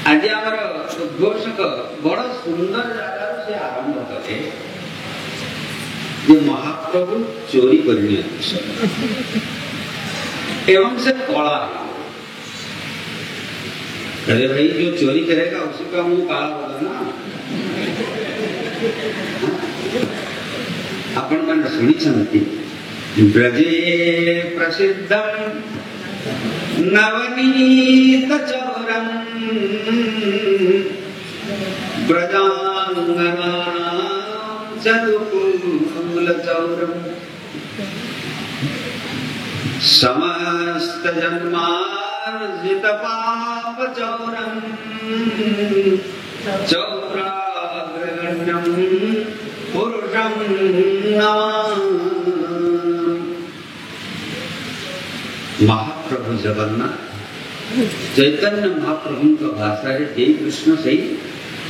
आज आमर उद्घोषक बड़ सुंदर जगार से आरंभ करे जे महाप्रभु चोरी करनी एवं से कला। अरे भाई जो चोरी करेगा उसी का मुंह काला होगा ना। अपन मन सुनी चलती ब्रजे प्रसिद्धम नवनीत चौरम ब्रजांगना चतुकुल चौरम समस्त जन्मार्जित पाप चौरम चौराग्रगण्यम पुरुषम नमामि। महाप्रभु जगन्नाथ चैतन्य महाप्रभु का भाषा है हे कृष्ण से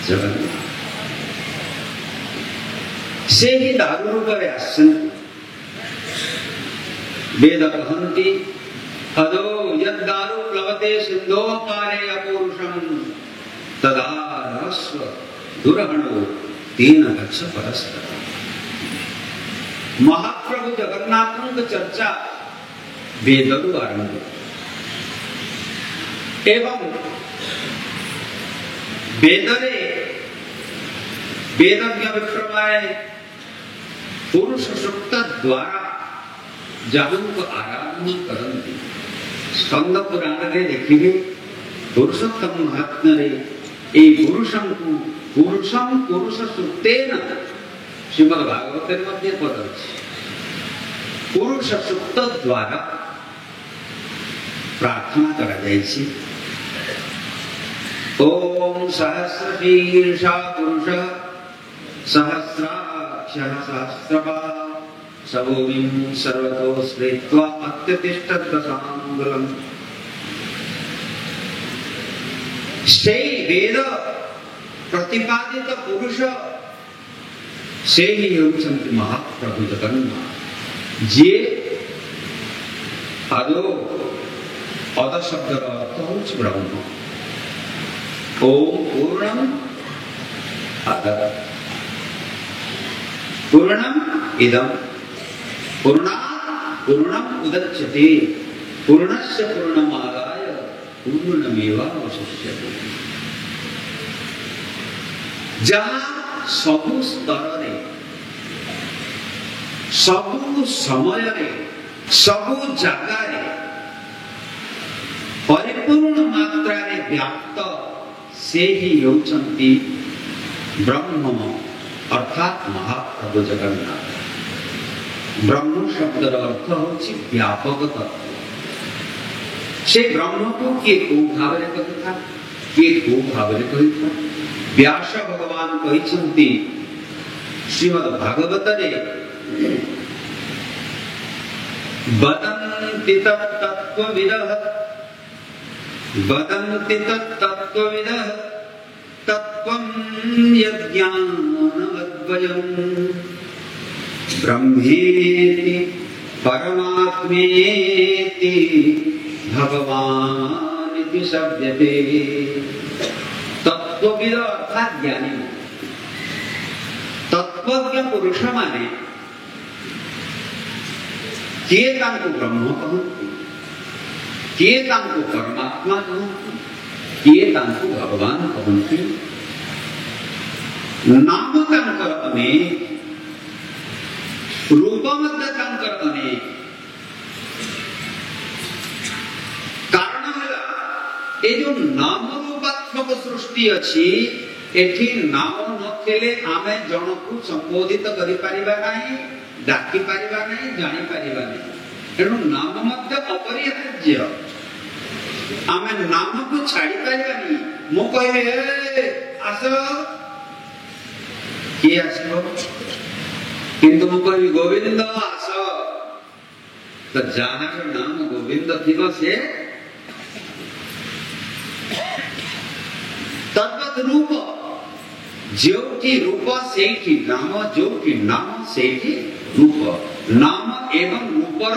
जगन्नाथ से ही दारू रूप आसन वेद कहन्ति अदो यद दारू प्लवते सिंधो पारे अपौरुषम तदा रस्व दुरहणो तेन गच्छ परस्पर। महाप्रभु जगन्नाथ की चर्चा वेदरु आरंभ एवं वेदरे वेदज्ञ विक्रमाय पुरुष सूक्त द्वारा जहां को आराधना करती स्कंद पुराण रे देखिए पुरुषोत्तम महात्म्य रे ए पुरुषं को पुरुषं पुरुष सूक्तेन श्रीमद् भागवत मध्य पद पुरुष सूक्त द्वारा प्रार्थना करा जायछि। ओम सहस्रशीर्षा पुरुष सहस्राक्षः सहस्रपाद सवोमिं सर्वतो स्मृत्वा अत्यतिष्ठत् दशांगुलम्। से वेद प्रतिपादित पुरुष से ही होउछन्ति महाप्रभु जगन्नाथ जे अदो अद शब्द अर्थ होउछ ब्रह्म। ओम पूर्णम अदः पूर्णम इदं पूर्णात् पूर्णम उदच्यते पूर्णस्य पूर्णमादाय पूर्णमेवावशिष्यते। जहाँ सबु स्तर रे सबु समय रे सबु जगह रे परिपूर्ण मात्रा रे व्याप्त से ही होउछन्ति ब्रह्म अर्थात महाप्रभु जगन्नाथ। ब्रह्म शब्द अर्थ होछि व्यापक तत्व। से ब्रह्म को किए को भाव रे कहिथा किए को भाव रे कहिथा व्यास भगवान कहिछन्ति श्रीमद् भागवत रे वदन्ति तत्त्वविदः वदन्ति तत्त्वविदः तत्त्वं यज्ञानमद्वयम् ब्रह्मेति परमात्मेति भगवानिति शब्दते। तत्त्वविद अर्थात ज्ञानी तत्त्वज्ञ पुरुष माने किए तांको ब्रह्म कहन्ति किए तांको परमात्मा कहन्ति किए तांको भगवान कहन्ति। नाम तांकर अनेक रूप मध्य तांकर अनेक कारण है ए जो नाम रूपात्मक सृष्टि अच्छी एठी नाम नथिले आमे जनकु संबोधित करि परिबा नाही डाकी परिबा नाही जानि परिबा नाही एनु नाम मध्य अपरिहार्य। आमे नाम को छाड़ी परिबा नाही मो कहे आस के आसो किंतु मो कहि गोविंद आस तो जहां नाम गोविंद थिबो से तद्वत रूप जोटी रूप सेठी नाम जोटी नाम सेठी रूप नाम एवं रूपर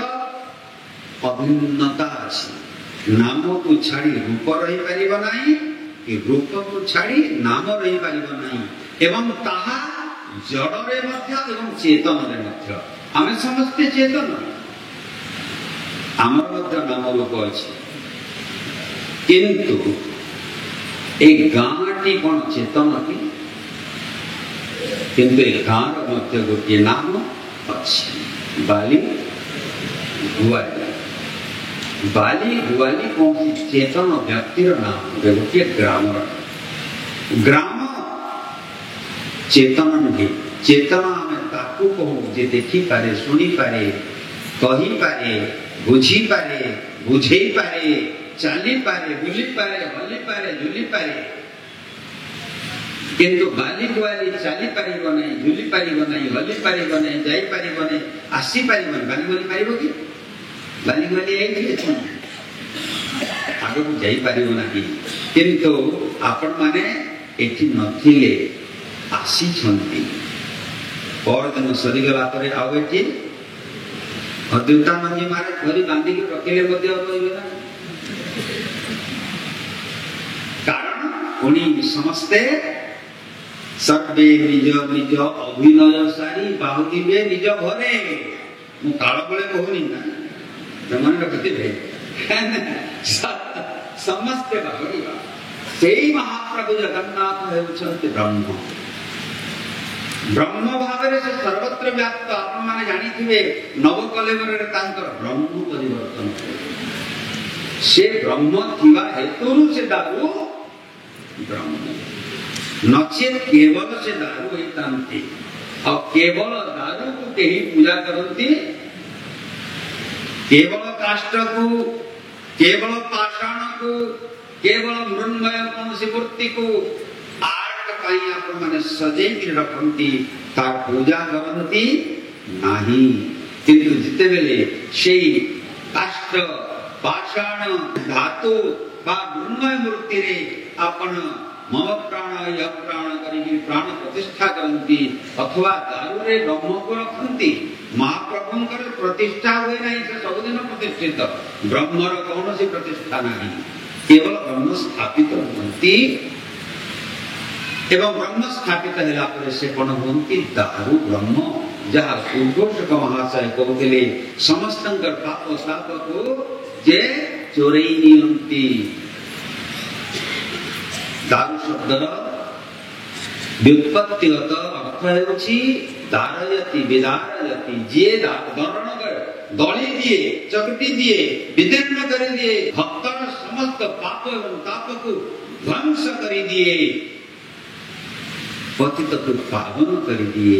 अभिन्नता अछि। नाम को छाड़ी रूप रही परिबा नाही कि रूप को छाड़ी नाम रही पारिबो नहीं एवं ताहा जड़रे मध्य एवं चेतन रे मध्य आमे समस्ते चेतन आमर मध्य नाम रूप अछि किंतु एक गाँटी कौन चेतन की किंतु एक गाँव मध्य गोटे नाम अच्छी बाली गुआली बाली गुआली कौन सी चेतन व्यक्तिर नाम गोटे ग्राम ग्राम चेतन नुहे चेतन आम ताकू कहू जे देखी पारे सुनी पारे कही पारे बुझी पारे बुझेई पारे चाली पारे बुली पारे हली पारे झुली पारे किंतु बाली गुआली चाली पारिब नहीं झुली पारिब नहीं हली पारिब नहीं जाई पारिब नहीं आसी पारिब नहीं बाली गुआली पारिब कि बाली गुआली एठी आगो जाई पारिब नहीं किंतु आपण माने एठी नथिले आसी छंती और दिन सरी गला परे आउ एठी अद्वैता मंजी मारे घरी बांधी के रखिले मध्ये होइबे ना कारण उनी समस्ते सर्वे निज निज अभिनय सारी बाहुदिबे निज घरे मु काल बळे कहूनी ना मन रखिबे समस्ते बाहुदिबा सेई महाप्रभु जगन्नाथ हेउछन्ति ब्रह्म ब्रह्म भावरे से सर्वत्र व्याप्त आपण माने जानि थिबे नवकलेवर रे तांकर ब्रह्म परिवर्तन से ब्रह्म थिबा हेतुरु से दारू ब्रह्म नचेत केवल से दारू होइतांती और केवल दारू को केही पूजा करंती केवल काष्ठ को केवल पाषाण को केवल मृण्मय कौनसी मूर्ति को आर्ट पाई आपण माने सजे कि रखंती तार पूजा करंती नाही किंतु जिते बेले सेई काष्ठ पाषाण धातु बा मृण्मय मूर्ति रे आपण मम प्राण य प्राण करी प्राण प्रतिष्ठा करती अथवा दारू रे ब्रह्म को रखती महाप्रभुंकर प्रतिष्ठा हुए नहीं से सबदिन प्रतिष्ठित ब्रह्मर कौन सी प्रतिष्ठा नहीं केवल ब्रह्म स्थापित होती एवं ब्रह्म स्थापित होला परे से कोन होती दारू ब्रह्म जहाँ पूर्वोषक महाशय कहते समस्तंकर पाप साप को जे चोरई नियंती दारू शब्दर व्युत्पत्तिगत अर्थ हेउछि दारयति विदारयति जे दरण करे दली दिए चकटी दिए विदीर्ण कर दिए भक्तर समस्त पाप एवं ताप को ध्वंस कर दिए पतित को पावन कर दिए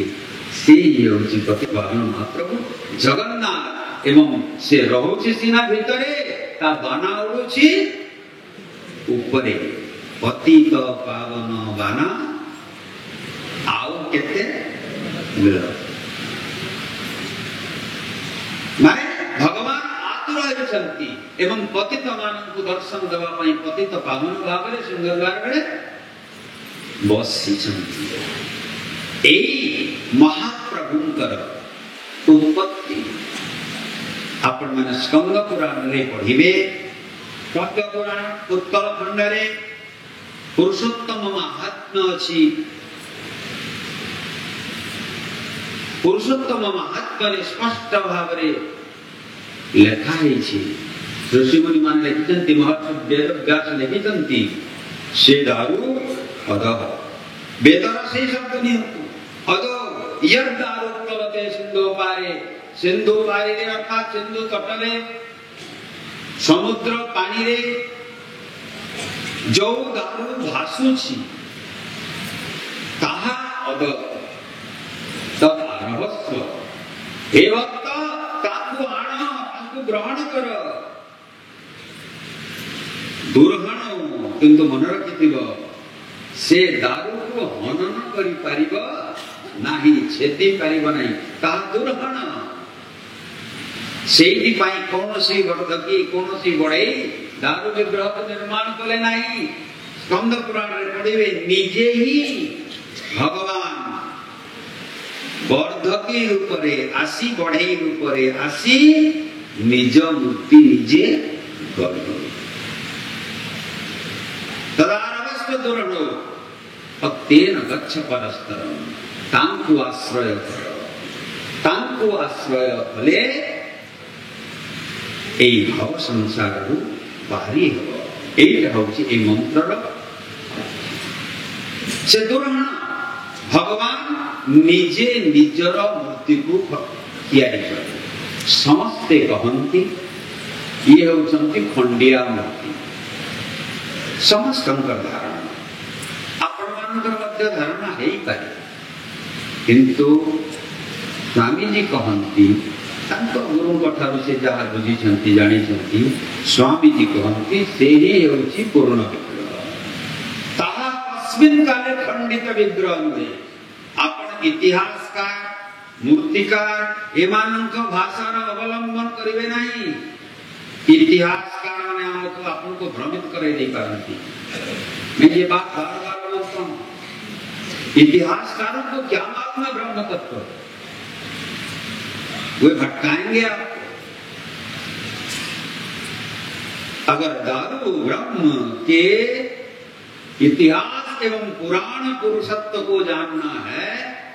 से हेउछि पति पावन महाप्रभु जगन्नाथ एवं से रहुछि सीना भितरे ता बाना उडुछि ऊपरे पतित पावन बाना आउ केते मिल माने भगवान आतुर होइछंती एवं पतित माननकु दर्शन देबा पई पतित पावन भाबरे सिंहद्वार रे बसिछंती एई महाप्रभुंकर उत्पत्ति आपण माने स्कंद पुराण रे पढिबे स्कंद पुराण उत्कल खंड रे पुरुषोत्तम महात्म्य अछि पुरुषोत्तम महात्म्य स्पष्ट भाव रे लेखा है ऋषिमुनि मान लिखिछन्ति महर्षि वेदव्यास लिखिछन्ति से दारू अद वेदर से शब्द नियंतु अद यद दारू प्लवते सिंधु पारे रे अर्थात सिंधु तटले समुद्र पानी रे जो दारू भासुछि ताहा अद तदारभस्व हे भक्त ताकु आण ताकु ग्रहण कर दुर्हण किंतु मन रखिथिब से दारू को हनन करि पारिब नाही छेदी पारिब नाही ता दुर्हण सेही पाई कोनोसी वर्धकी कोनोसी बड़े दारू विग्रह निर्माण कले नाही स्कंद पुराण रे पढिबे निजे ही भगवान वर्धकी रूप रे आसी बढ़ई रूप रे आसी निज मूर्ति निजे गढ़ तदारभस्व दुरणो तेन गच्छ परस्तरम तांकु आश्रय कर तांकु आश्रय कले এই ভাব সংসারରୁ ବାହାରି ହେବ। এইটা ହେଉଛି এই ମନ୍ତ୍ରର ସେ ଦୁରଣ ଭଗବାନ ନିଜେ ନିଜର ମୂର୍ତ୍ତିକୁ ତିଆରି କଲେ। ସମସ୍ତେ କହନ୍ତି ଇଏ ହେଉଛନ୍ତି ଖଣ୍ଡିଆ ମୂର୍ତ୍ତି। ସମସ୍ତଙ୍କର ଧାରଣା, ଆପଣମାନଙ୍କର ମଧ୍ୟ ଧାରଣା ହେଇପାରେ, କିନ୍ତୁ ସ୍ୱାମୀଜୀ କହନ୍ତି ତାଙ୍କ ଗୁରୁଙ୍କ ଠାରୁ ସେ ଯାହା ବୁଝିଛନ୍ତି ଜାଣିଛନ୍ତି, ସ୍ୱାମୀଜୀ କହନ୍ତି ସେ ହିଁ ହେଉଛି ପୂର୍ଣ୍ଣ ବିଗ୍ରହ। ତାହା ତସ୍ମିନ୍ କାଲେ ଖଣ୍ଡିତ ବିଗ୍ରହ ନୁହେଁ। ଆପଣ ଇତିହାସକାର, ମୂର୍ତ୍ତିକାର ଏମାନଙ୍କ ଭାଷାର ଅବଲମ୍ବନ କରିବେ ନାହିଁ। इतिहासकार ने हमको आपको भ्रमित करे नहीं पाती। मैं ये बात बार बार बोलता हूँ, इतिहासकारों को क्या मालूम है ब्रह्म तत्व, वे भटकाएंगे आपको। अगर दारू ब्रह्म के इतिहास एवं पुराण पुरुषत्व को जानना है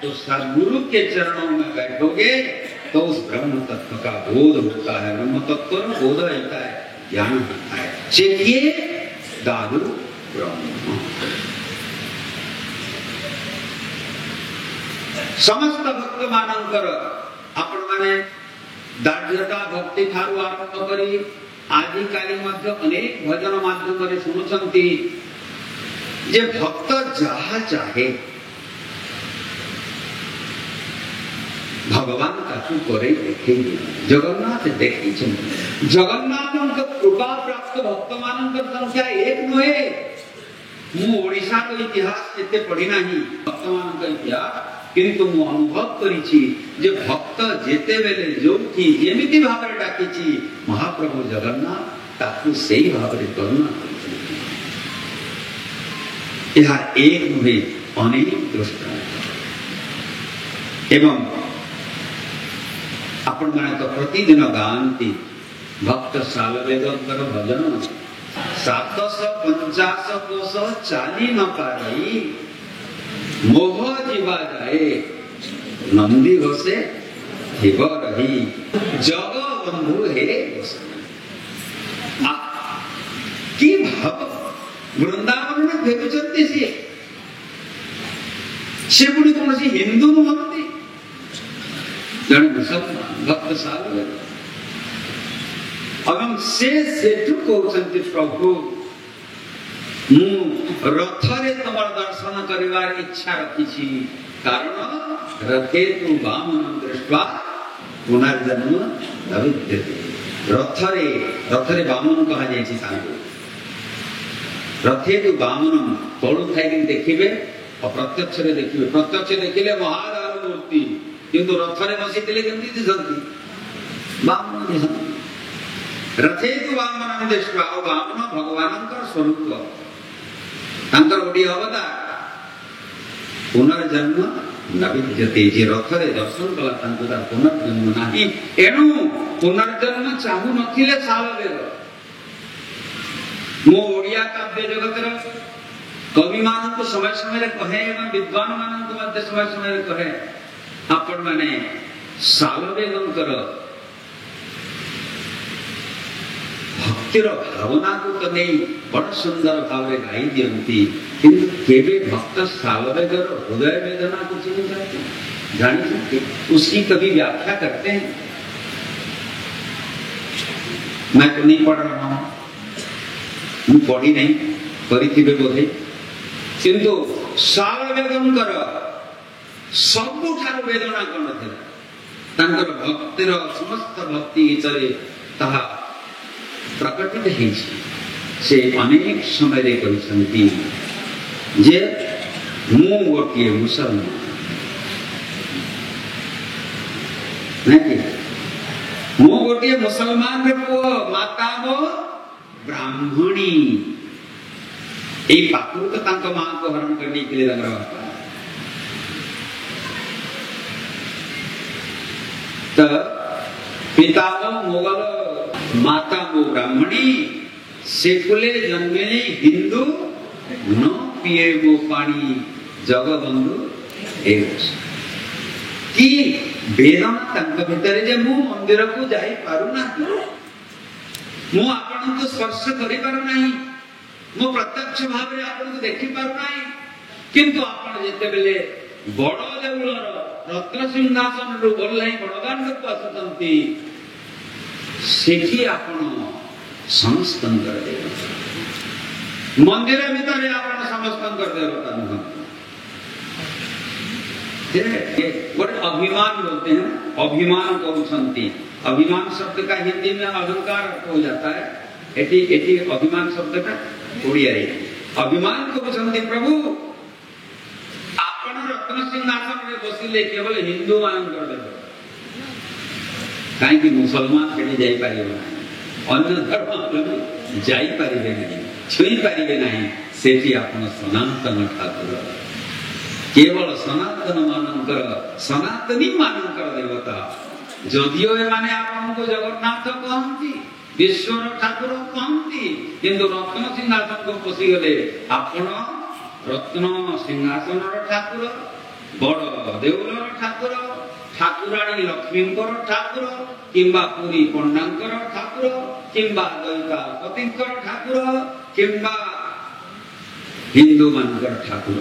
तो सद्गुरु के चरणों में बैठोगे तो उस ब्रह्म तत्व का बोध होता है। ब्रह्म तत्व का बोध होता है, ज्ञान होता है। चलिए दादु ब्रह्म समस्त भक्त मानकर आपण माने दार्ढ्यता भक्ति ठारू आरंभ करी आदि काली मध्य अनेक भजन माध्यम रे सुनुछंती जे भक्त जहा चाहे भगवान ताकू करे देखेंगे। जगन्नाथ देखी जगन्नाथ कृपा प्राप्त भक्त मान संख्या एक नुहे। मु ओडिशा को इतिहास एते पढ़ी नाही भक्त मान इतिहास, किंतु मु अनुभव करिछि जे भक्त जेते बेले जोठी जेमिति भाबरे डाकिछि महाप्रभु जगन्नाथ ताकू सेही भाबरे करुणा करिछि। यह एक नुहे अनेक दृष्टांत। एवं आपण माने तो प्रतिदिन गांती भक्त सालवेदंकर भजन 750 कोश चाली न पारी मोह जीवा जाए नंदी घोषे जीव रही जग बंधु हे कि भाव वृंदावन में भेजुचंती से पुणी कौन सी हिंदू नुहंती जड़े मुसलमान भक्त सालवेद अगम से सेठु कहते प्रभु मु रथरे तुमर दर्शन करिवार इच्छा रखिछि कारण रथे तु वामन दृष्ट्वा पुनर्जन्म न विद्यते। रथरे रथरे वामन कहा जायछि तांको रथे तु वामन तळु थाई देखिबे अप्रत्यक्ष रे देखिबे। प्रत्यक्ष देखिले महादार मूर्ति किंतु रथरे बसिथिले केमति दिसंती वामन दिसंती। रथे तु वामन दृष्ट्वा वामन भगवानंकर स्वरूप तांकर ओडी अवतार पुनर्जन्म न विद्यते। जे रथरे दर्शन कला तांको तार पुनर्जन्म नाही। एणु पुनर्जन्म चाहू नथिले सालवेद। मो ओडिया काव्य जगतर कवि मानक समय समय रे कहे एवं विद्वान मानक मध्य समय समय रे कहे आपण माने सालवेदंकर भक्तिर भावना को तो नहीं बड़ सुंदर भाव में गाई दियंती, किंतु केवे भक्त सालवेदर हृदय वेदना को चिन्ह जाते जानी सकते उसकी कभी व्याख्या करते हैं। मैं तो नहीं पढ़ रहा हूं, मैं पढ़ी नहीं परिथिबे बोधे, किंतु सालवेदंकर सबुठार वेदना कौन थिला तांकर भक्तिर समस्त भक्ति इतरे ताहा प्रकटित हेछि। से अनेक समय रे करिसंती जे मु गोटिए मुसलमान नहीं मु गोटिए मुसलमान रे पुओ माता मो ब्राह्मणी ए पापुर तो तांक मां को हरण करने के लिए लग रहा था। तो पिता मो मोगल माता मो ब्राह्मणी सेकुले जन्मेली हिंदू न पिए वो पानी जगबंधु एक कि वेदना तंक भितर जे मु मंदिर को जाई पारु ना मु आपन को स्पर्श करि पारु नाही मु प्रत्यक्ष भाव रे आपन को देखि पारु नाही किंतु आपन जेते बेले बड़ देउलर रत्न सिंहासन रु बोललाई बड़दान को आसुचंती सेठी आपन समस्तंकर देव मंदिर भीतर आपन समस्तंकर देवता नहीं अभिमान बोलते हैं अभिमान करुछंती अभिमान शब्द का हिंदी में अहंकार हो जाता है एटी एटी अभिमान शब्द का ओडिया रे अभिमान करुछंती प्रभु आपण रत्न सिंहासन रे बसिले केवल हिंदू मान कर देबो काहे कि मुसलमान केनी जाई पारिबो अन्य धर्म जाई पारिबे नहीं छुई पारिबे नहीं सेठी आपण सनातन ठाकुर केवल सनातन मानकर सनातनी मानकर देवता जदियो माने आपन को जगन्नाथ कहंती विश्वर ठाकुर कहंती किंतु रत्न सिंहासन को पसी गले आपन रत्न सिंहासन ठाकुर बड़ देउलर ठाकुर ठाकुराणी लक्ष्मीकर ठाकुर किंबा पुरी पंडांकर ठाकुर किंबा दैता पतिकर ठाकुर किंबा हिंदू मानकर ठाकुर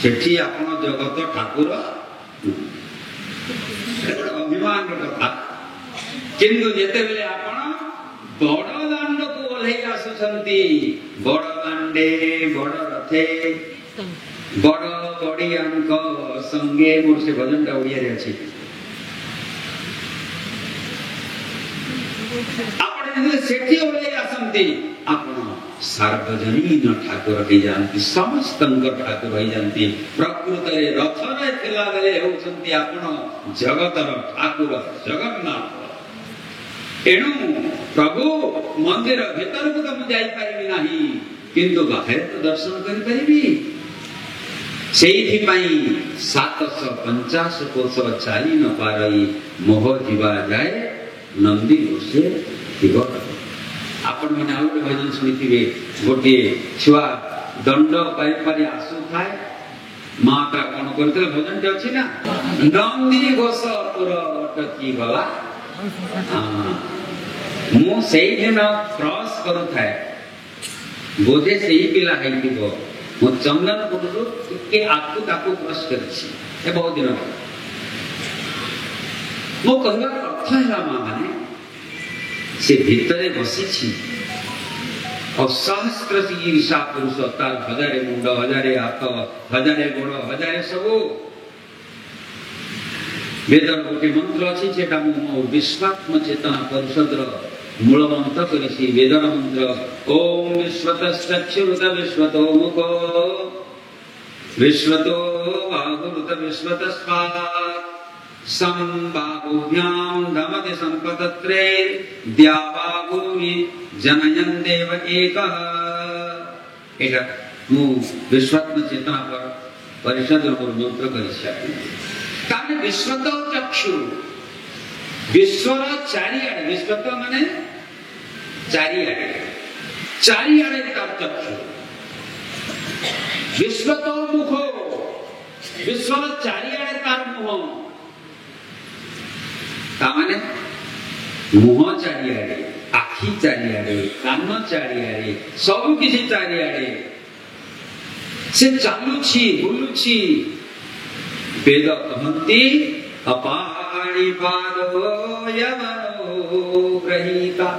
सेठी आपण जगत ठाकुर अभिमान कथा किंतु जेते बेले आपण बड़ दांड को ओल्हे आसुछंती बड़ दांडे बड़ रथे बड़ बड़ियांक संगे मोर से भजन टा ओडिया रे अछि आपण जे सेठी ओल्हे आसंती आपण सार्वजनीन ठाकुर हो जाती समस्त ठाकुर हो जाती प्रकृत रथ रे थिला बेले होचंती आपण जगतर ठाकुर जगन्नाथ एणु प्रभु मंदिर भीतर को तो जाई पारिबी नाही किंतु बाहर तो दर्शन करि परिबी सेठी पई 750 कोष चाली न पारई मोह जीवा जाए नंदी घोषे दिगो आपण मैंने आउ भजन सुनिथिबे गोटे छुआ दंड पाई पारी आसु थाए माता कोन करते भजन ते अछि ना नंदी घोष पुर टकी गला मु सेई दिन क्रॉस करू थाए बोधे सेई पिला हेतिबो मु चंदन पुरु के आकु ताकु क्रॉस करछि ए बहुत दिन मु कहला अर्थ है माने से भीतरे बसी सहस्र ईर्षा पुरुष तार हजारे मुंड हजारे हाथ हजारे गोड़ हजारे सबू वेदर गोटे मंत्र अच्छी सेटा मु विश्वात्म चेतना परिषद मूल मंत्र करिसी वेदर मंत्र ओम विश्वतश्चक्षुरुत विश्वतो मुखो विश्वतो बाहुरुत विश्वतस्पाद संबाहुभ्यां धमते संपतत्रे द्यावागुनि जनयन देव एकः एटा मु विश्वात्म चेतना पर परिषद और मंत्र करिसा ताने विश्वतो चक्षु विश्वर चारियाडे विश्वतो माने चारियाडे तार चक्षु विश्वतो मुखो विश्वर चारियाडे तार मुह तामाने मुह चारियाडे आखि चारियाडे कान चारियाडे सब किछि चारियाडे से चालुछि बुलुछि वेद कहन्ति अपाणि पादो यमनो ग्रहीता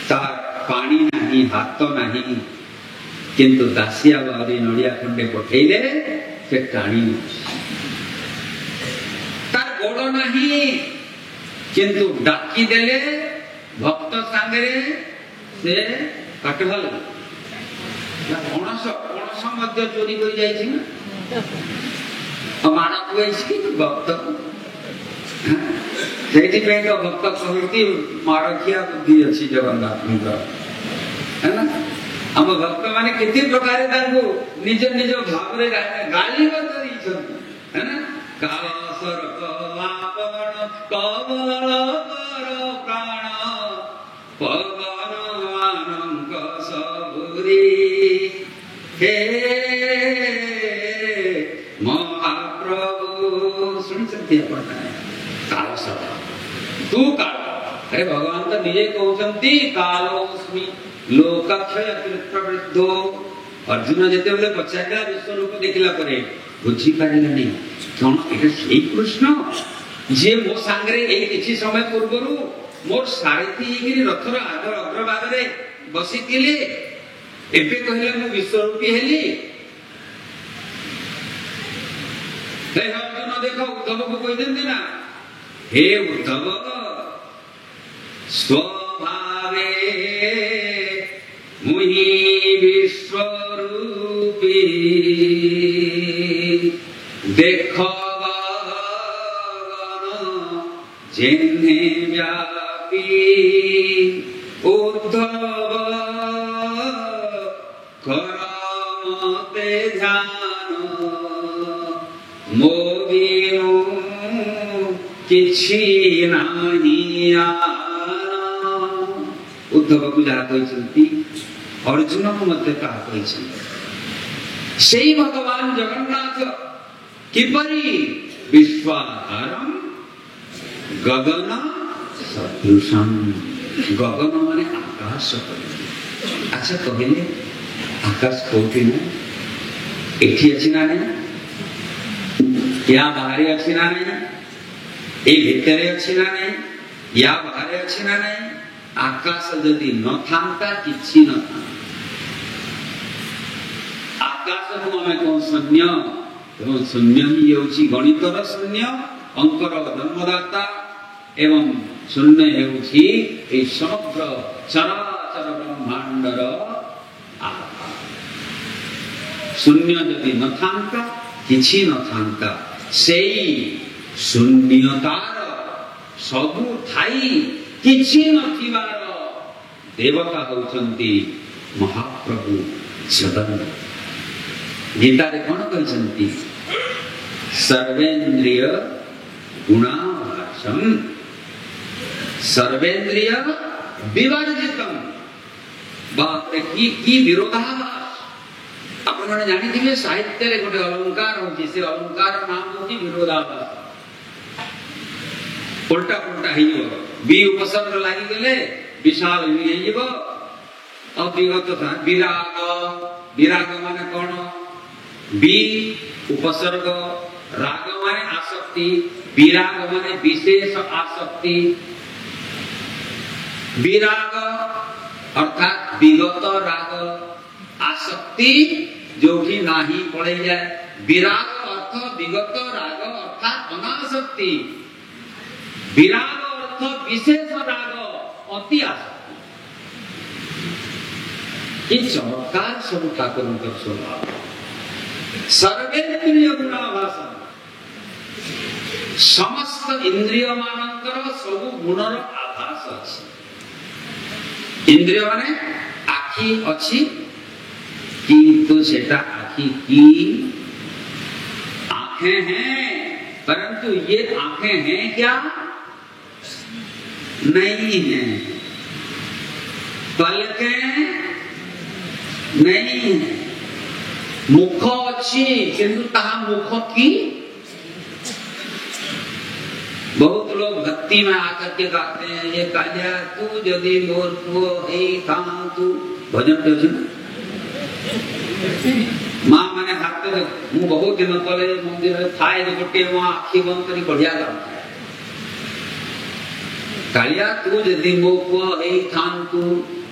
तार पानी नाही हाथ नाही किंतु दासिया बारी नड़िया खंडे पठेले से टाणी तार गोड़ नाही किंतु डाकी देले भक्त सांगरे से कटहल पणस मध्य चोरी कर जाइछि ना माना कोइछि भक्त सेठी पे तो भक्त कहती मारखिया बुद्धि अछि जगन्नाथ है ना हम भक्त माने किति प्रकार तांको निज निज भाव रे गाली कर है ना कासर कलापण कमल कर प्राण पवन मानंक सब हे महाप्रभु सुनिछंती आपण काल सदा तू काल अरे भगवान तो निजे कहउछंती कालोस्मि लोकक्षय प्रवृद्धो अर्जुन जेते बोले पचारिला विश्व रूप देखिला परे बुझी पारिला नहीं कौन एटा सेही कृष्ण जे मो सांगरे एई किछि समय पूर्वरु मोर सारथी हेगिरी रथर आगर अग्रभाग रे बसितिले एबे कहले मु विश्वरूपी हेली हे अर्जुन देखो उद्धव को कहि देन ना हे उद्धव स्वभावे मुहि विश्वरूपी देखो जिन्हे व्यापी उद्धव करमते ध्यान मोबिनु किछि नाही उद्धव को जहाँ कहते अर्जुन को मध्य कहा कहते से भगवान जगन्नाथ किपरि विश्वाधारम गगन सदृशम गगन माने आकाश अच्छा कहले आकाश कोठी ना एठी अछि ना नहीं या बाहर अछि ना नहीं ए भितरे अछि ना नहीं या बाहर अछि ना नहीं आकाश जदि न थांता किछि न था आकाश को हमें कोन शून्य एवं शून्य ही होछि गणितर शून्य अंकर जन्मदाता एवं शून्य हेउछि ए समग्र चराचर ब्रह्मांडर आधार शून्य जदि न थांता किछि न थांता सेई शून्यतार सबु थाई किछि नथिबार देवता होचंती महाप्रभु जगन्नाथ गीता रे कोन कहचंती सर्वेन्द्रिय गुणाभासम सर्वेन्द्रिय विवर्जितम बाप रे की विरोधाभास आपण माने जानि दिले साहित्य रे गोटे अलंकार होची से अलंकार नाम होची विरोधाभास उल्टा उल्टा हेइयो बी उपसर्ग लागि गेले विशाल हेइबो और विगत था विराग विराग माने कोन बी उपसर्ग राग माने आसक्ति विराग माने विशेष आसक्ति विराग अर्थात विगत राग आसक्ति जो भी नाही पड़े जाए विराग अर्थ विगत राग अर्थात अनासक्ति विराग अर्थ विशेष राग अति आसक्ति ये चमत्कार सब ठाकुर स्वभाव सर्वेन्द्रिय गुणाभासन समस्त इंद्रिय मानकर सब गुणर आभास अछि इंद्रिय माने आखि अछि किंतु सेटा आखि की आंखें हैं परंतु ये आंखें हैं क्या नहीं है पलकें नहीं है मुख अच्छी किंतु ताहा मुख की बहुत लोग भक्ति में आकर के गाते हैं ये कालिया तू यदि मोर पुओ हे था तू भजन पे मां माने हाथ मु बहुत दिन तले मंदिर थाए गोटे वहां आखि बंद करी बढ़िया गाता है कालिया तू यदि मो पुओ हे था तू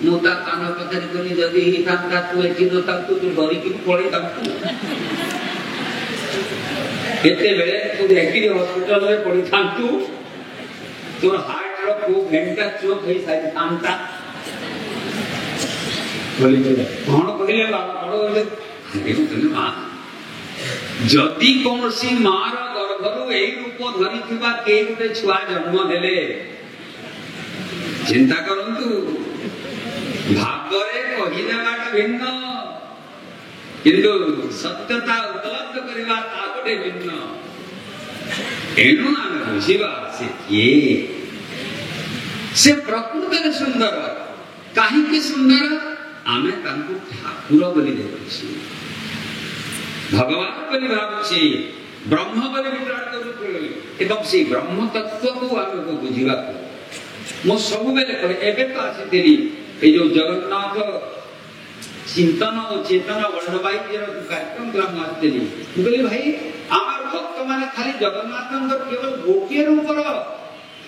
मोटा कान पकड़ करी जदि ही था तू एठी न था तू डरी की पड़ी था केते बेले तू देखि हॉस्पिटल में पड़ी था तू तोर हार्ट रो को घंटा चोक हे साइड तांता बोले कोन कहले बाबा पड़ो हे देखो तने मां जदि कोनसी मार गर्भरु एई रूप धरि थिबा के गुटे छुआ जन्म देले चिंता करंतु भागरे कहिले बाटा भिन्न किंतु सत्यता उपलब्ध करिबा ता गोटे भिन्न एनु आमे बुझिबा से किए से प्रकृति सुंदर काहे की सुंदर आमे तांको ठाकुर बोली देखुछि भगवान बोली भाबुछि ब्रह्म बोली विचार करू एवं से ब्रह्म तत्व को आमे को बुझिबा मो सब बेले करे एबे तो आसीतिली ए जो जगन्नाथ चिंतन और चेतन वर्णवाई कार्यक्रम ग्राम आसीतिली बोली भाई आमार भक्त माने खाली जगन्नाथंकर केवल गोटिए रूपर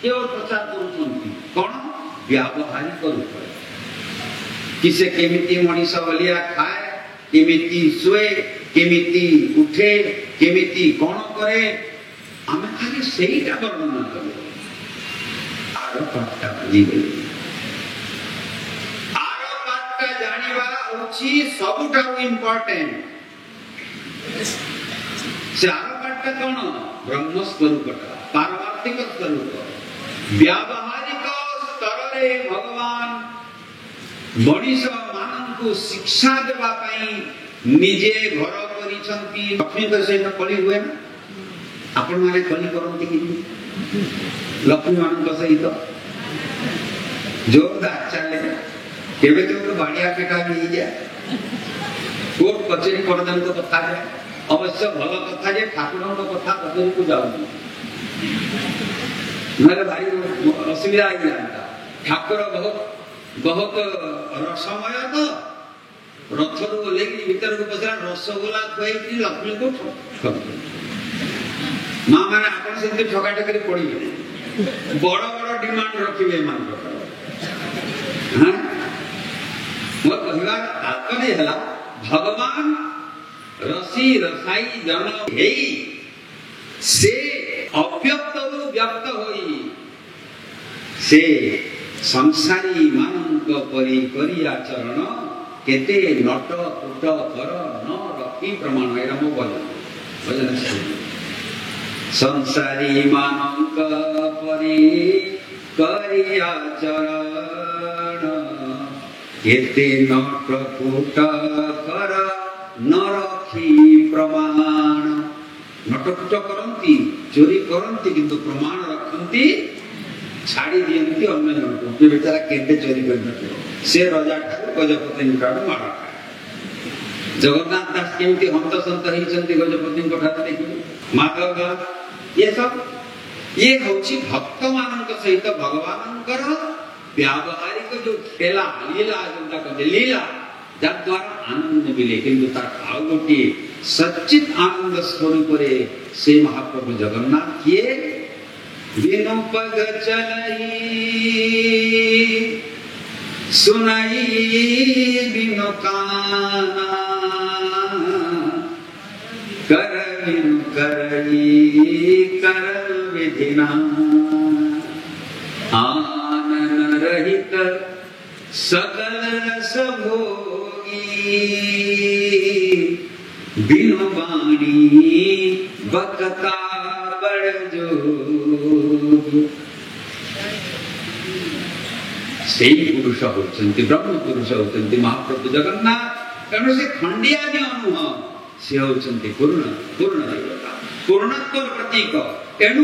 केवल प्रचार करूछंती कोन व्यावहारिक रूप किसे केमिति मनीष बलिया खाए केमिति सोए केमिति उठे केमिति कोन करे आमे खाली सेहीटा वर्णना करू आरो पाठटा बुझी गई आरो पाठटा जानिबा होछि सबुठारु इंपोर्टेंट से आरो पाठटा कोन ब्रह्म स्वरूपटा पारमार्थिक स्वरूप व्यावहारिक स्तर रे भगवान मनीष माननको शिक्षा देबा पई निजे घर करिसंती लक्ष्मी तो से कली हुए ना आपण माने कली करंती कि लक्ष्मी मानक सहित जोरदार चले केबे तो बाड़िया पेटा भी जाए कोर्ट कचेरी पर्यंत कथा जाए अवश्य भल कथा जे ठाकुरन कथा कचेरी को जाऊ मेरे भाई असुविधा आ गया ठाकुर बहुत रसमय तो रथ रू लेकिन भीतर को पसरा रसगोला खुआई लक्ष्मी को माँ मैंने आपन से ठगा ठकरी पड़ी बड़ बड़ डिमांड रखिए मान हाँ मोर कहबार तात्पर्य है भगवान रसी रसाई जन हेई से अव्यक्त रु व्यक्त होई से संसारी मानक परि करी आचरण केते नट कुट कर न रखी प्रमाण एरा मो भजन संसारी मानक परि करी आचरण केते नट कुट कर न रखी प्रमाण नटकुट करंती चोरी करंती किंतु प्रमाण रखंती छाड़ी दियंती अन्य जनको जे बेचारा केते चोरी करनते से राजा गजपति ठाड़ मार जगन्नाथ दास केमती हंत संत हिचंती गजपति ठाड़ देखि माधव ये सब ये होची भक्त मानक सहित भगवानंकर व्यावहारिक जो खेला लीला जनता को लीला जद्वारा आनंद मिले किंतु तार आउ गोटी सच्चित आनंद स्वरूप रे से महाप्रभु जगन्नाथ किए बिनु पग चलई सुनाई बिनु काना कर बिनु करई कर विधिना आनन रहित सकल रस भोगी बिनु वाणी बकता बड़ जोग से पुरुष होचंती ब्रह्म पुरुष होचंती महाप्रभु जगन्नाथ कारण से खंडिया जे अनुभव से होचंती पूर्ण पूर्ण देवता पूर्णत्व प्रतीक एनु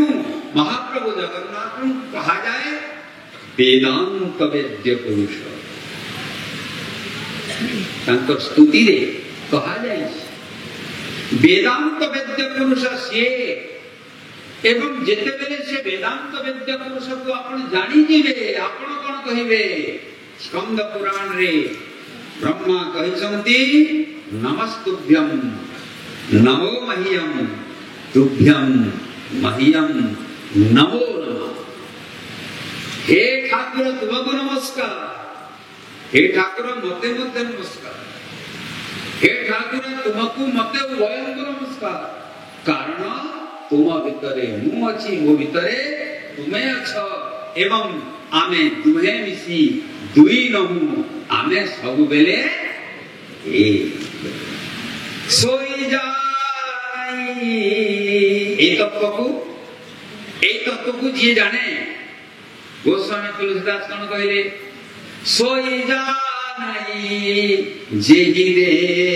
महाप्रभु जगन्नाथ को कहा जाए वेदांत वेद्य पुरुष तांकर स्तुति रे कहा जाए वेदांत वेद्य पुरुष से एवं जेते बेले से वेदांत वेद्य पुरुष को आपण जानि जिवे आपण कोन कहिबे स्कंद पुराण रे ब्रह्मा कहिसंती नमस्तुभ्यं नमो मह्यं तुभ्यं मह्यं नमो नमः हे ठाकुर तुमको नमस्कार हे ठाकुर मते मते नमस्कार हे ठाकुर तुमको मते उभयंको नमस्कार कारण तुम भितरे मु अछि मो भितरे तुमे अछ एवं आमे दुहे मिसी दुई नहु आमे सब बेले एक सोई जाई ए तत्व को जी जाने गोस्वामी तुलसीदास कौन कहले सोई जाई जे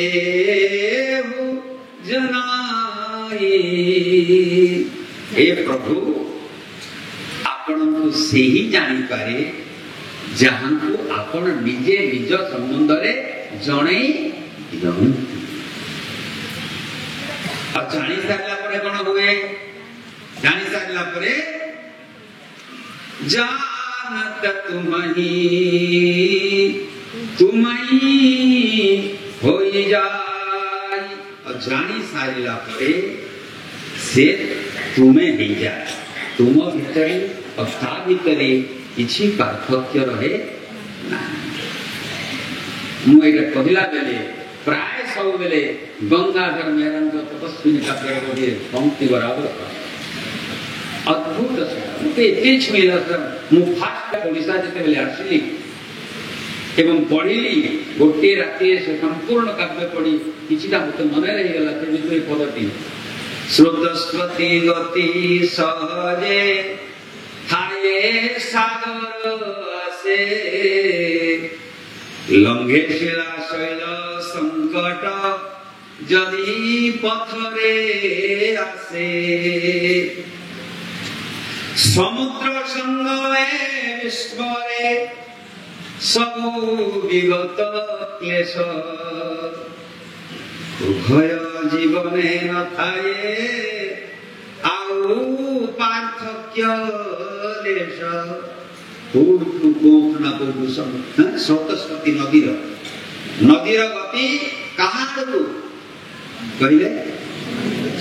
देहु जनाई हे प्रभु आपण को से ही जानी पारे जहाँ को आपण निजे निज संबंध रे जणे जानी सारला परे कोन हुए जानी सारला परे जानत तुम्ही होई जाय और जानी सारला परे से तुम्हें नहीं जाए तुम भितरे और ता भितरे किछि पार्थक्य रहे ना मुझे कहला बेले प्राय सब बेले गंगाधर मेहरन जो तपस्विनी काव्य गोटे पंक्ति बराबर अद्भुत से छुईला मु फास्ट ओडिशा जते बेले आसली एवं पढ़िली गोटे राति से संपूर्ण काव्य पढ़ी किछिटा मते मन रही गला से विषय पदटी स्रोतस्वती गति सहजे थाये सागर आसे लंघे शिला शैल संकट जदि पथरे आसे समुद्र संगमे विस्मरे सबु विगत क्लेश उभय जीवने न थाए आउ पार्थक्य लेश स्रोतस्वती नदीर गति कहाँ कहले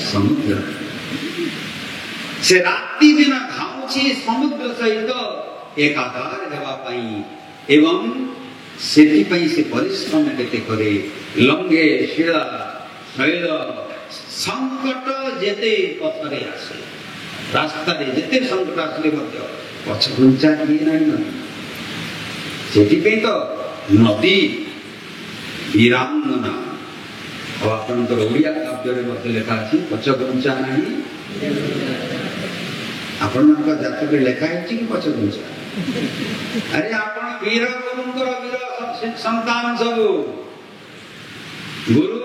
समुद्र से राति दिन धाउछि समुद्र सहित एकाकार हेबा पई एवं सेति पई से परिश्रम केते करे लंघे शिला शैल संकट जेते पथरे आसे रास्ता रे जेते संकट आसले मध्य पछ घुंचा किए नहीं सेति पे तो नदी वीरांगना और अपन तो ओडिया काव्य रे मध्य लेखा अछि पछ घुंचा नहीं अपन मन का जातक लेखा है कि पछ घुंचा अरे आपण वीर गुरुंकर वीर संतान सब गुरु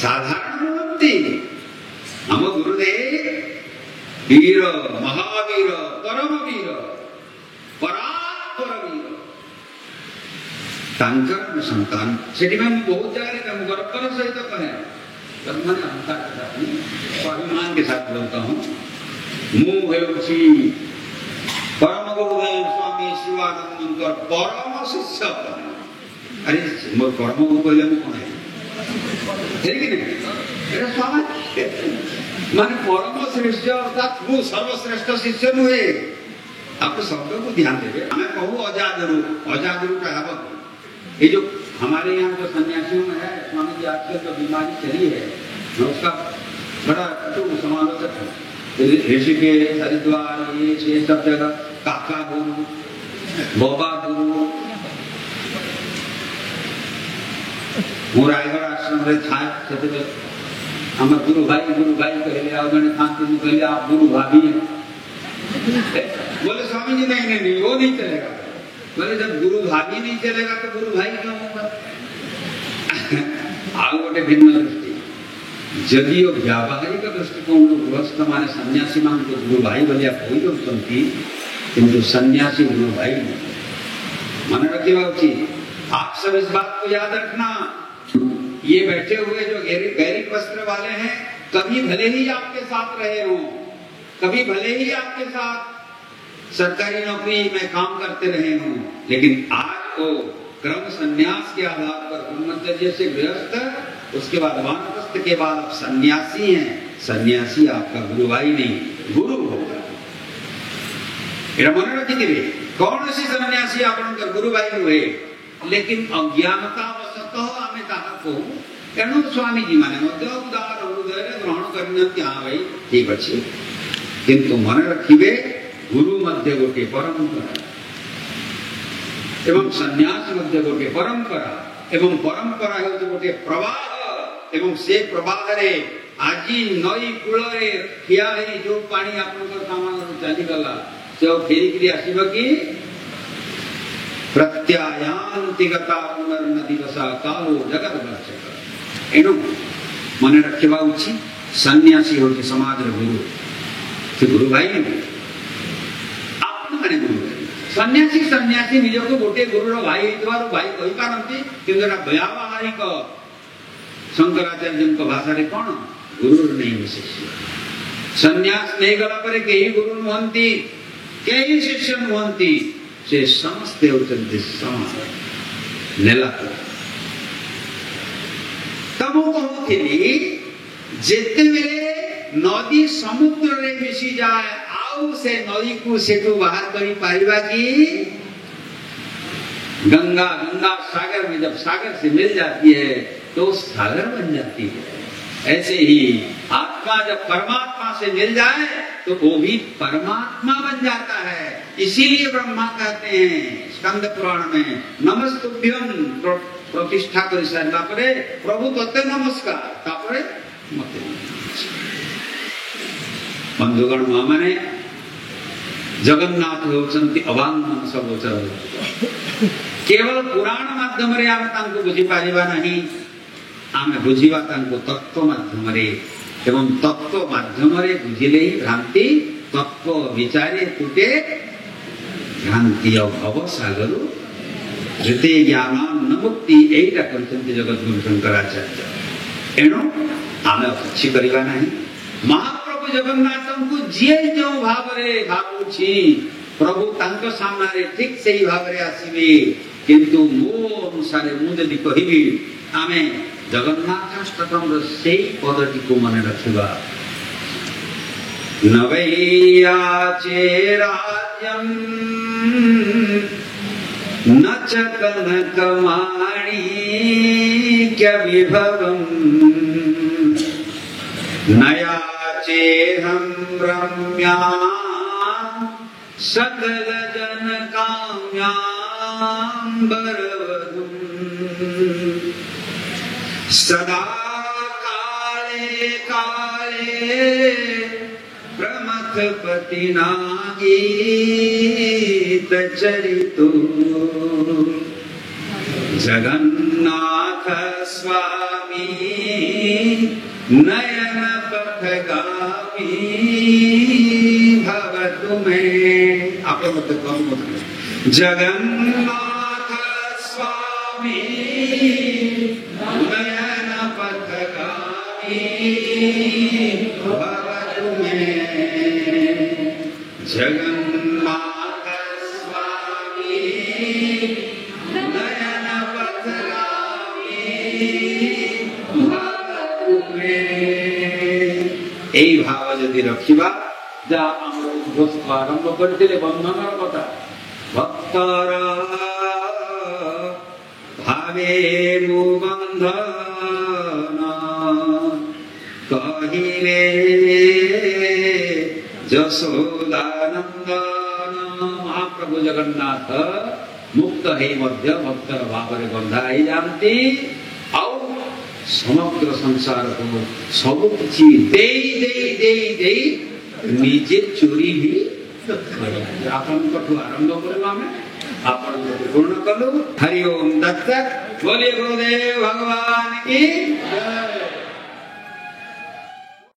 साधारण व्यक्ति हम गुरुदेव वीर महावीर परम वीर परात्पर वीर तांकर संतान सेठी में बहुत जगह हम गर्व सहित कहे मैंने अभिमान के साथ बोलता हूँ मु परम गुरुदेव स्वामी शिवानंद परम शिष्य अरे मोर परम गुरु कहले मु कोन है कि नहीं स्वामी माने परम श्रेष्ठ अर्थात वो सर्वश्रेष्ठ शिष्य नुहे आप शब्द को ध्यान देवे हमें कहू अजादरू का हवा ये जो हमारे यहाँ जो सन्यासियों में है स्वामी जी आजकल जो बीमारी चली है मैं उसका बड़ा समालोचक हूँ ऋषिकेश हरिद्वार ये सब जगह काका गुरु बोबा गुरु मो रायगढ़ आश्रम रे था से हम गुरु भाई कहले आ जने थांती कहले आप गुरु भाभी हैं बोले स्वामी जी नहीं वो नहीं चलेगा बोले जब गुरु भाभी नहीं चलेगा तो गुरु भाई क्यों होगा आउ गोटे भिन्न दृष्टि जदियो व्यावहारिक दृष्टिकोण गृहस्थ माने सन्यासी मान को गुरु भाई बोलिया कोई होचंती किंतु सन्यासी गुरु भाई मन रखिबा उचित आप सब इस बात को याद रखना ये बैठे हुए जो गैरिक वस्त्र वाले हैं कभी भले ही आपके साथ रहे हों कभी भले ही आपके साथ सरकारी नौकरी में काम करते रहे हों लेकिन आज वो क्रम संन्यास के आधार पर ब्रह्मचर्य से गृहस्थ उसके बाद वानप्रस्थ के बाद आप सन्यासी हैं सन्यासी आपका गुरु भाई नहीं गुरु होगा मन रखी कौन सी सन्यासी आपनकर गुरु भाई हुए लेकिन अज्ञानता वशतः आमे ताहा को तेणु स्वामी जी माने मध्य उदार हृदय ग्रहण करनंती हां भाई ठीक अछि किंतु मन रखिबे गुरु मध्य गोटे परंपरा एवं सन्यास मध्य गोटे परंपरा एवं परंपरा है गोटे प्रवाह एवं से प्रवाह रे आजी नई कूल रे खिया है जो पानी आपनकर सामान चली गला से फेरी आसीबो कि प्रत्यायांति गता पुनर्नदी वसा कालो जगत वर्षक एनु मन रखिबा उचित सन्यासी होती समाज रे गुरु से गुरु भाई आपन माने गुरु सन्यासी सन्यासी निजको गोटे गुरुर भाई होइतबारु भाई कहि पारंती किंतु एटा व्यावहारिक शंकराचार्य भाषा रे कोन गुरु नहीं शिष्य सन्यास नहीं गला परे केही गुरु नुहंती केही शिष्य नुहंती से समस्ते होचंती समान नेला तब कहूथिली जेते बेले नदी समुद्र रे मिसी जाए आउ से नदी को सेठू बाहर करी पारिबा की गंगा गंगा सागर में जब सागर से मिल जाती है तो सागर बन जाती है। ऐसे ही आत्मा जब परमात्मा से मिल जाए तो वो भी परमात्मा बन जाता है। इसीलिए ब्रह्मा कहते हैं स्कंद पुराण में नमस्तुभ्यम प्रतिष्ठा कर सारा परे प्रभु तत्ते नमस्कार तापरे मते बंधुगण माने जगन्नाथ होचंती अवांगन सबोचर केवल पुराण माध्यम रे आमे तांको बुझी पारिबा नहीं आमे बुझीबा तांको तत्व माध्यम रे एवं तत्व माध्यम रे बुझिले ही भ्रांति तत्व विचारे तुटे भ्रांति अभव सागर जते ज्ञान मुक्ति एटा करचंती जगत गुरु शंकराचार्य एणो आमे अच्छी करिबा नहीं महाप्रभु जगन्नाथ को जे जो भाव रे भाबुछि प्रभु तांको सामने रे ठीक सही भाव रे आसीबे किंतु मो अनुसार मु जदि कहिबी आमे जगन्नाथ अष्टकम रो सेही पदटी को मन रखिबा नवैया चे राज्यम न च कनकमाणी क्या विभवम नया चेहम रम्या सकल जन काम्यां बरवधुम सदा काले काले प्रमथ पति नागीत चरितो जगन्नाथ स्वामी नयन पथगामी भवतु में आप मत जगन्नाथ स्वामी नयन पथगामी भवतु में जगन्नाथ स्वामी नयन पथगामी এই ভাব যদি রখিবা যা আমরা উদ্ঘোষ আরম্ভ করেছিলে বন্ধনের কথা ভক্তর ভাবে বন্ধন কহিলে যশোদানন্দন মহাপ্রভু জগন্নাଥ মুক্ত ହେଇ ମଧ୍ୟ ଭକ୍ତର ଭାବରେ ବନ୍ଧା ହେଇଯାନ୍ତି ଆଉ समग्र संसार को सब किसी दे निजे चोरी भी आपन कठु आरंभ करबा में आपन पूर्ण कलु हरि ओम दत्त बोलिए गुरुदेव भगवान की जय।